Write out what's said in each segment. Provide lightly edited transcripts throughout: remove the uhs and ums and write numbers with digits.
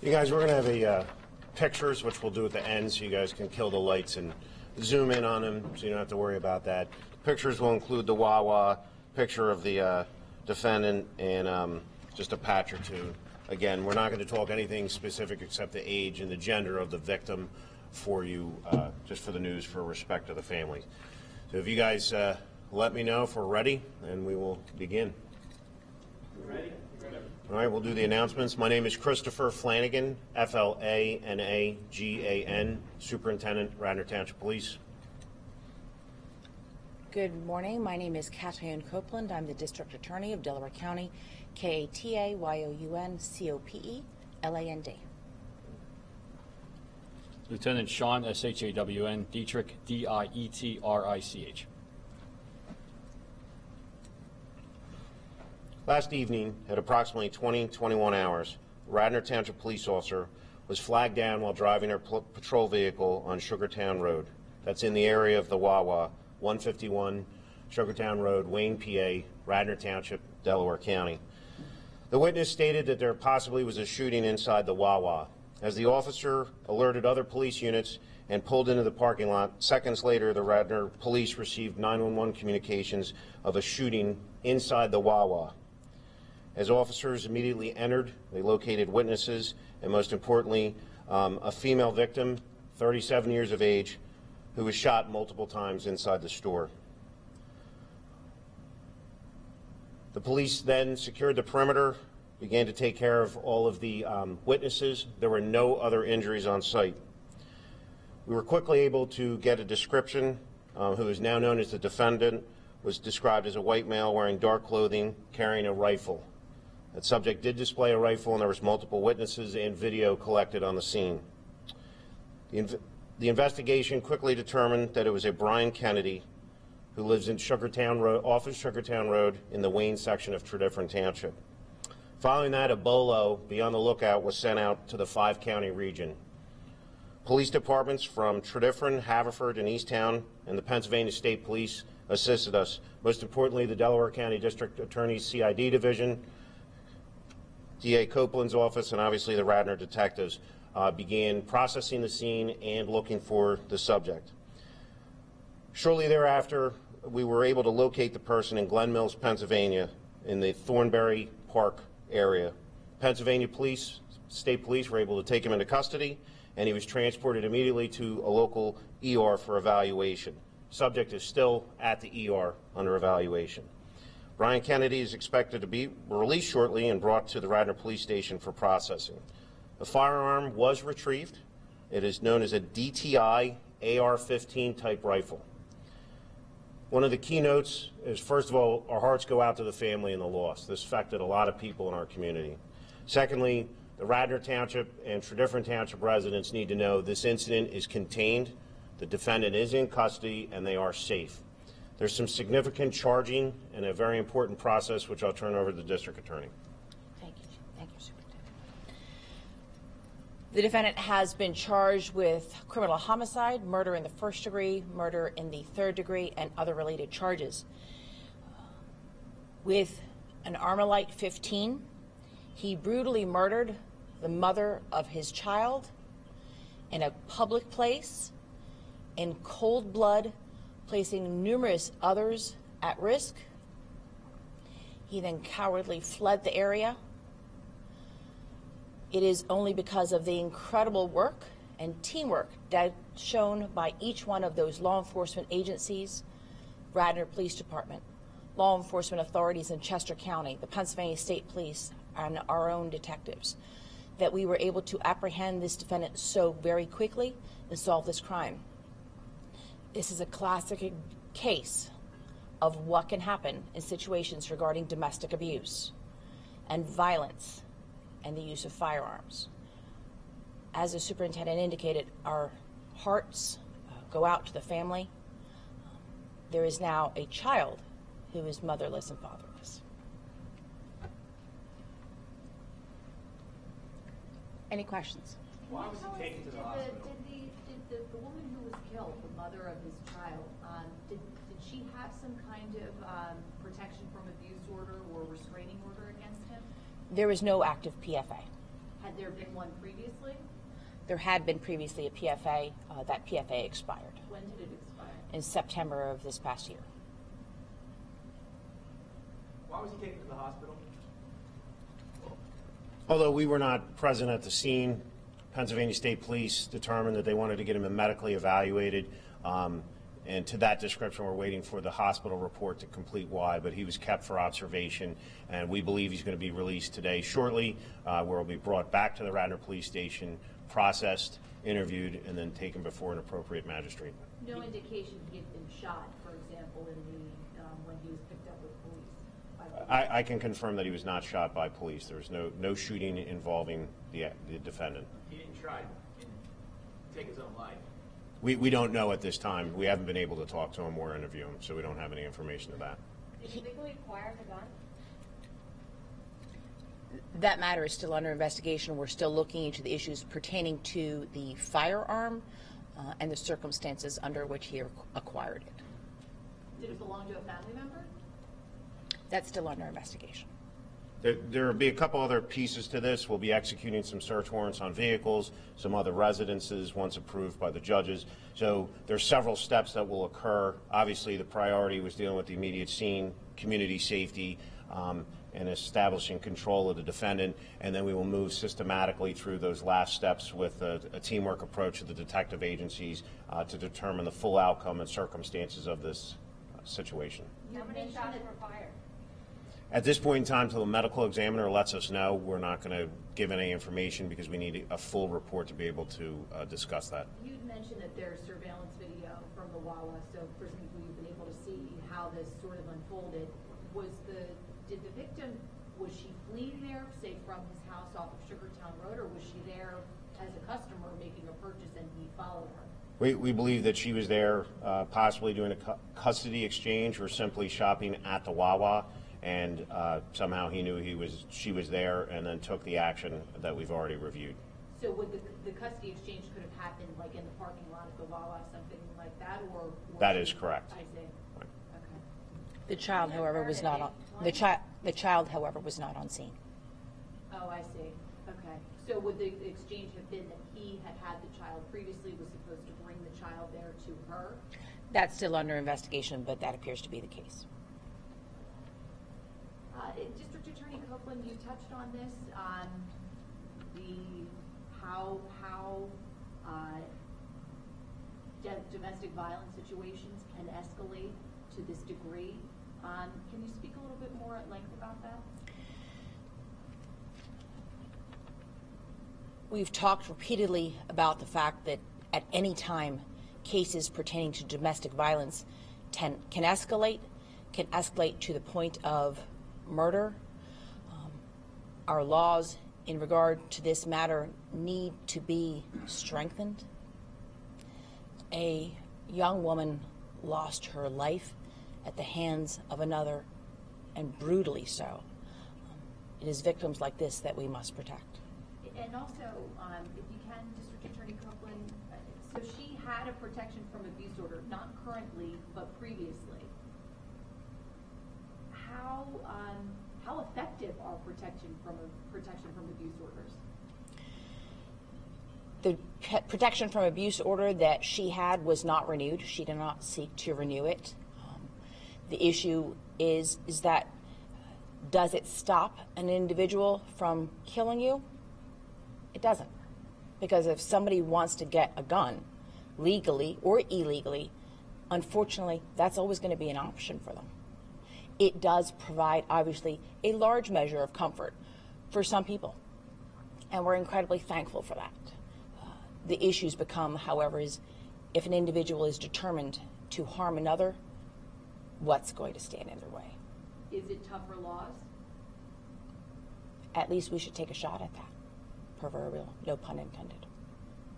You guys, we're going to have a pictures, which we'll do at the end, so you guys can kill the lights and zoom in on them, so you don't have to worry about that. Pictures will include the Wawa, picture of the defendant, and just a patch or two. Again, we're not going to talk anything specific except the age and the gender of the victim for you, just for the news, for respect to the family. So if you guys let me know if we're ready, and we will begin. Ready? All right, we'll do the announcements. My name is Christopher Flanagan, Flanagan, Superintendent, Radnor Township Police. Good morning. My name is Kathleen Copeland. I'm the District Attorney of Delaware County, Katayouncopland. Lieutenant Sean, Shawn, Dietrich, Dietrich. Last evening, at approximately 20-21 hours, a Radnor Township police officer was flagged down while driving her patrol vehicle on Sugartown Road. That's in the area of the Wawa, 151 Sugartown Road, Wayne, PA, Radnor Township, Delaware County. The witness stated that there possibly was a shooting inside the Wawa. As the officer alerted other police units and pulled into the parking lot, seconds later, the Radnor police received 911 communications of a shooting inside the Wawa. As officers immediately entered, they located witnesses and, most importantly, a female victim, 37 years of age, who was shot multiple times inside the store. The police then secured the perimeter, began to take care of all of the witnesses. There were no other injuries on site. We were quickly able to get a description. Who is now known as the defendant, was described as a white male wearing dark clothing, carrying a rifle. That subject did display a rifle, and there was multiple witnesses and video collected on the scene. The investigation quickly determined that it was a Brian Kennedy who lives in Sugartown Road, off of Sugartown Road in the Wayne section of Tredyffrin Township. Following that, a BOLO, be on the lookout, was sent out to the 5-county region. Police departments from Tredyffrin, Haverford, and Easttown, and the Pennsylvania State Police assisted us. Most importantly, the Delaware County District Attorney's CID Division, DA Copeland's office, and obviously the Radnor detectives began processing the scene and looking for the subject. Shortly thereafter, we were able to locate the person in Glen Mills, Pennsylvania, in the Thornbury Park area. Pennsylvania police, state police, were able to take him into custody, and he was transported immediately to a local ER for evaluation. Subject is still at the ER under evaluation. Brian Kennedy is expected to be released shortly and brought to the Radnor Police Station for processing. The firearm was retrieved. It is known as a DTI AR-15 type rifle. One of the keynotes is, first of all, our hearts go out to the family and the loss. This affected a lot of people in our community. Secondly, the Radnor Township and Tredyffrin Township residents need to know this incident is contained, the defendant is in custody, and they are safe. There's some significant charging and a very important process, which I'll turn over to the district attorney. Thank you. Thank you, Superintendent. The defendant has been charged with criminal homicide, murder in the first degree, murder in the third degree, and other related charges. With an Armalite 15, he brutally murdered the mother of his child in a public place in cold blood, placing numerous others at risk. He then cowardly fled the area. It is only because of the incredible work and teamwork that shown by each one of those law enforcement agencies, Radnor Police Department, law enforcement authorities in Chester County, the Pennsylvania State Police, and our own detectives, that we were able to apprehend this defendant so very quickly and solve this crime. This is a classic case of what can happen in situations regarding domestic abuse and violence and the use of firearms. As the superintendent indicated, our hearts go out to the family. There is now a child who is motherless and fatherless. Any questions? Why was he taken to the hospital? Did the woman who was killed, the mother of his child, did she have some kind of protection from abuse order or restraining order against him? There is no active PFA. Had there been one previously? There had been previously a PFA. That PFA expired When did it expire? in September of this past year. Why was he taken to the hospital? Although we were not present at the scene, Pennsylvania State Police determined that they wanted to get him medically evaluated. And to that description, we're waiting for the hospital report to complete why, but he was kept for observation, and we believe he's going to be released today shortly, where he'll be brought back to the Radnor Police Station, processed, interviewed, and then taken before an appropriate magistrate. No indication he had been shot, for example, in the when he was picked up with police. I can confirm that he was not shot by police. There was no shooting involving the defendant. He didn't try to take his own life. We don't know at this time. We haven't been able to talk to him or interview him, so we don't have any information of that. Did he legally acquire the gun? That matter is still under investigation. We're still looking into the issues pertaining to the firearm and the circumstances under which he acquired it. Did it belong to a family member? That's still under investigation. There will be a couple other pieces to this. We'll be executing some search warrants on vehicles, some other residences once approved by the judges. So there's several steps that will occur. Obviously, the priority was dealing with the immediate scene, community safety, and establishing control of the defendant. And then we will move systematically through those last steps with a teamwork approach of the detective agencies to determine the full outcome and circumstances of this situation. How many shots were fired? At this point in time, until the medical examiner lets us know, we're not going to give any information because we need a full report to be able to discuss that. You'd mentioned that there's surveillance video from the Wawa, so presumably you've been able to see how this sort of unfolded. Did the victim, was she fleeing there, say from his house off of Sugartown Road, or was she there as a customer making a purchase and he followed her? We believe that she was there possibly doing a custody exchange or simply shopping at the Wawa. And somehow he knew she was there and then took the action that we've already reviewed. So would the custody exchange could have happened like in the parking lot at the Wawa, something like that, or? That is correct. I see. Right. Okay. The child, however, was not on the child, however, was not on scene. Oh, I see. Okay. So would the exchange have been that he had the child previously, was supposed to bring the child there to her? That's still under investigation, but that appears to be the case. District Attorney Copeland, you touched on this, how domestic violence situations can escalate to this degree. Can you speak a little bit more at length about that? We've talked repeatedly about the fact that at any time cases pertaining to domestic violence can escalate to the point of murder. Our laws in regard to this matter need to be strengthened. A young woman lost her life at the hands of another, and brutally so. It is victims like this that we must protect. And also, if you can, District Attorney Copeland, so she had a protection from abuse order, not currently, but previously. How effective are protection from abuse orders? The protection from abuse order that she had was not renewed. She did not seek to renew it. The issue is that does it stop an individual from killing you? It doesn't. Because if somebody wants to get a gun, legally or illegally, unfortunately, that's always going to be an option for them. It does provide, obviously, a large measure of comfort for some people, and we're incredibly thankful for that. The issues become, however, is if an individual is determined to harm another, what's going to stand in their way? Is it tougher laws? At least we should take a shot at that. Proverbial, no pun intended.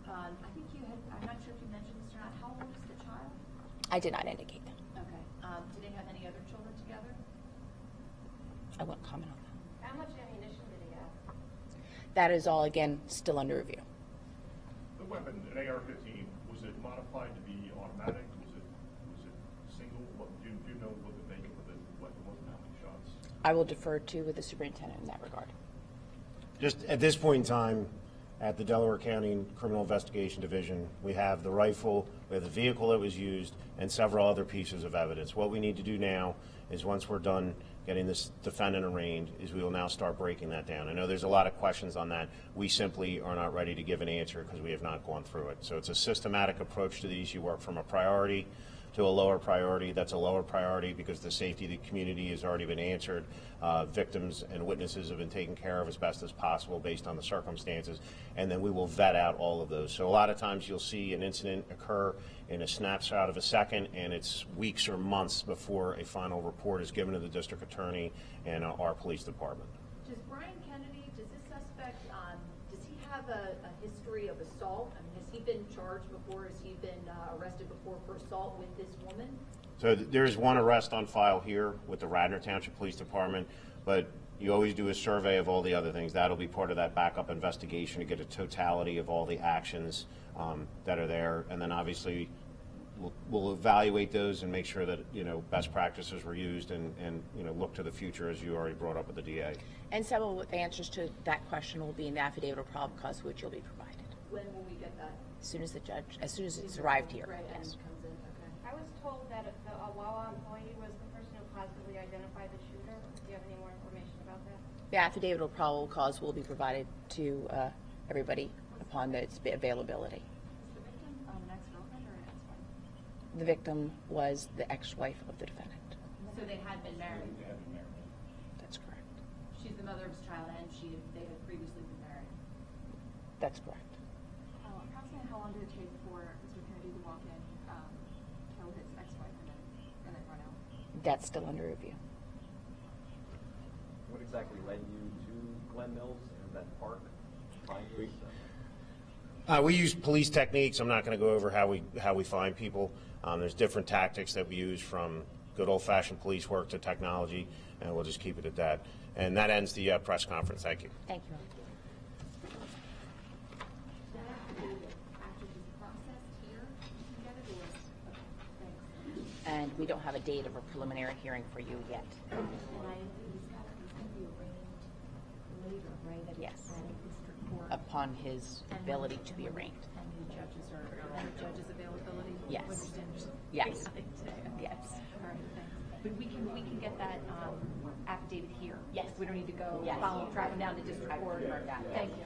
I think you had, I'm not sure if you mentioned this or not, how old is the child? I did not indicate that. Okay. Do they have any other children together? I won't comment on that. How much ammunition did he have? That is all, again, still under review. The weapon, an AR-15, was it modified to be automatic? Was it single? Do you know what the makeup of the weapon was and how many shots? I will defer to the superintendent in that regard. Just at this point in time, at the Delaware County Criminal Investigation Division, we have the rifle, we have the vehicle that was used, and several other pieces of evidence. What we need to do now is, once we're done getting this defendant arraigned, is we will now start breaking that down. I know there's a lot of questions on that. We simply are not ready to give an answer because we have not gone through it. So it's a systematic approach to these. You work from a priority to a lower priority. That's a lower priority because the safety of the community has already been answered. Victims and witnesses have been taken care of as best as possible based on the circumstances, and then we will vet out all of those. So a lot of times you'll see an incident occur in a snapshot of a second, and it's weeks or months before a final report is given to the district attorney and our police department. Does Brian Kennedy, does this suspect, does he have a history of assault? I mean, has he been charged before? Has he been arrested before for assault with this woman? So there's one arrest on file here with the Radnor Township Police Department, but you always do a survey of all the other things. That'll be part of that backup investigation to get a totality of all the actions that are there, and then obviously we'll evaluate those and make sure that best practices were used and look to the future, as you already brought up with the DA. And some of the answers to that question will be in the affidavit of probable cause, which will be provided When will we get that? as soon as it's arrived here. Right, and Yes. comes in, okay. I was told that the Wawa employee was the person who positively identified the shooter. Do you have any more information about that? The affidavit of probable cause will be provided to everybody upon its availability. Is the victim an ex-girlfriend or an ex-wife? The victim was the ex-wife of the defendant. So they had been married. That's correct. She's the mother of his child, and they had previously been married. That's correct. Approximately how long did it take for Mr. Kennedy to walk in, kill his ex-wife, and then run out? That's still under review. What exactly led you to Glen Mills and that park? We use police techniques. I'm not going to go over how we find people. There's different tactics that we use, from good old-fashioned police work to technology, and we'll just keep it at that. And that ends the press conference. Thank you. Thank you. After he's processed here, you can get it, or? Okay, thanks. And we don't have a date of a preliminary hearing for you yet. And he's going to be arraigned later, right? At Yes. the district court. Upon his ability to be arraigned. And the judges and the judge's availability? Yes. Understand. Yes. Yes. All right, thanks. But we can get that affidavit here? Yes. We don't need to go Yes. follow, track down to district I court? confirmed that, yes. Thank you.